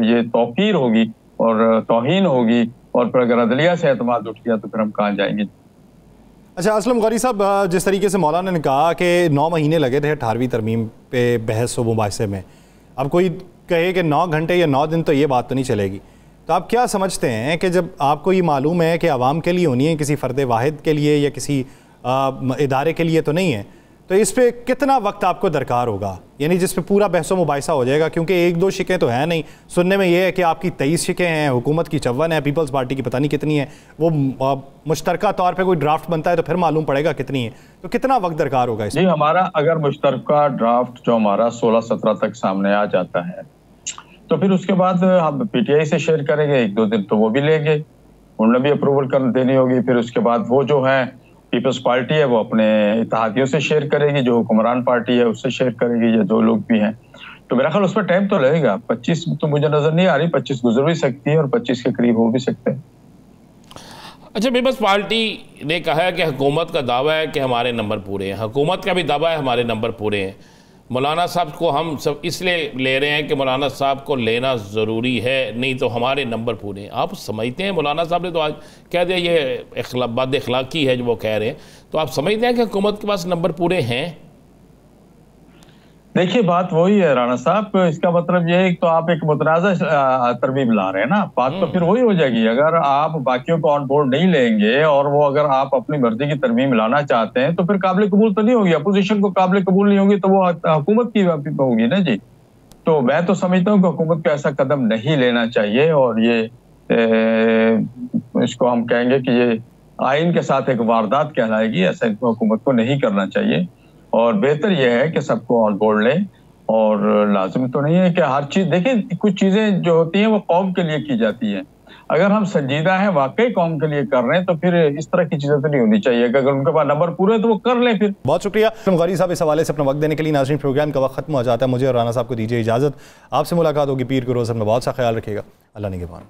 ये तौकीर होगी और तौहीन होगी, और फिर अगर अदलिया से एतमाद उठ गया तो फिर हम कहाँ जाएंगे। अच्छा असलम गौरी साहब, जिस तरीके से मौलाना ने कहा कि 9 महीने लगे थे 18वीं तरमीम पे बहस व मुबाहिसे में, अब कोई कहे कि 9 घंटे या 9 दिन तो ये बात तो नहीं चलेगी, तो आप क्या समझते हैं कि जब आपको ये मालूम है कि आवाम के लिए होनी है, किसी फ़र्द वाहिद के लिए या किसी इदारे के लिए तो नहीं है, तो इस पे कितना वक्त आपको दरकार होगा, यानी जिस पे पूरा बहसो मुबाहिसा हो जाएगा? क्योंकि 1-2 शिकें तो हैं नहीं, सुनने में ये है कि आपकी 23 शिकें हैं, हुकूमत की 54 है, पीपल्स पार्टी की पता नहीं कितनी है, वो मुश्तरका तौर पे कोई ड्राफ्ट बनता है तो फिर मालूम पड़ेगा कितनी है, तो कितना वक्त दरकार होगा इसमें? जी, हमारा अगर मुश्तरका ड्राफ्ट जो हमारा 16-17 तक सामने आ जाता है, तो फिर उसके बाद हम पीटीआई से शेयर करेंगे, 1-2 दिन तो वो भी लेंगे, उन्हें भी अप्रूवल कर देनी होगी। फिर उसके बाद वो जो है पीपल्स पार्टी है वो अपने इत्तेहादियों से शेयर करेगी, जो हुक्मरान पार्टी है उससे शेयर करेगी, या जो लोग भी हैं, तो मेरा ख्याल उस पर टाइम तो लगेगा। 25 तो मुझे नजर नहीं आ रही, 25 गुजर भी सकती है और 25 के करीब हो भी सकते हैं। अच्छा, पीपल्स पार्टी ने कहा है कि हुकूमत का दावा है कि हमारे नंबर पूरे हैं, हुकूमत का भी दावा है हमारे नंबर पूरे हैं, मौलाना साहब को हम सब इसलिए ले रहे हैं कि मौलाना साहब को लेना ज़रूरी है, नहीं तो हमारे नंबर पूरे हैं। आप समझते हैं, मौलाना साहब ने तो आज कह दिया ये बद अखलाकी है जो वो कह रहे हैं, तो आप समझते हैं कि हुकूमत के पास नंबर पूरे हैं? देखिए, बात वही है राणा साहब, इसका मतलब ये है तो आप एक मुतनाज़ा तरमीम ला रहे हैं ना, बात तो फिर वही हो जाएगी। अगर आप बाकियों को ऑन बोर्ड नहीं लेंगे और वो अगर आप अपनी मर्जी की तरमीम लाना चाहते हैं, तो फिर काबिल कबूल तो नहीं होगी, अपोजिशन को काबिल कबूल नहीं होगी, तो वो हुकूमत की होगी ना जी। तो मैं तो समझता हूँ कि हुकूमत को ऐसा कदम नहीं लेना चाहिए, और ये इसको हम कहेंगे कि ये आइन के साथ एक वारदात कहलाएगी, ऐसा हुकूमत को नहीं करना चाहिए। और बेहतर यह है कि सबको ऑन बोर्ड लें, और लाजिम तो नहीं है कि हर चीज, देखिए कुछ चीजें जो होती हैं वो कौम के लिए की जाती हैं। अगर हम संजीदा हैं, वाकई कौम के लिए कर रहे हैं, तो फिर इस तरह की चीजें तो नहीं होनी चाहिए कि अगर उनके पास नंबर पूरे तो वो कर ले। फिर बहुत शुक्रिया गौरी साहब इस हवाले से अपना वक्त देने के लिए। नाज़रीन, प्रोग्राम का वक्त खत्म हो जाता है, मुझे और राना साहब को दीजिए इजाजत। आपसे मुलाकात होगी पीर के रोज़, अपना बहुत सा ख्याल रखिएगा। अल्लाह निगहबान।